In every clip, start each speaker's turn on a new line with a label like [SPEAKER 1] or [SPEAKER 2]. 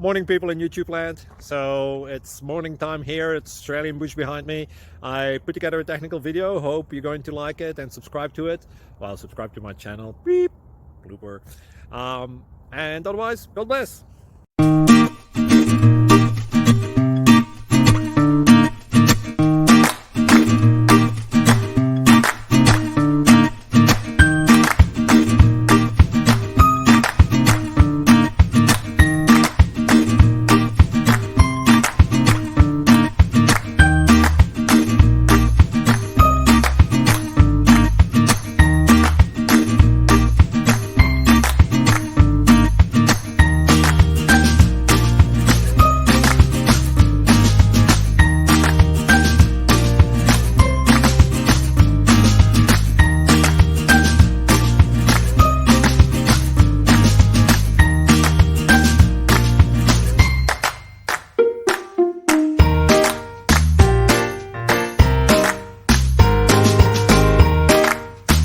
[SPEAKER 1] Morning, people in YouTube land. So it's morning time here. It's Australian bush behind me. I put together a technical video. Hope you're going to like it and subscribe to it. Well, subscribe to my channel. Beep, blooper. And otherwise, God bless.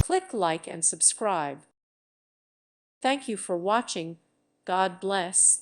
[SPEAKER 2] Click like and subscribe. Thank you for watching. God bless.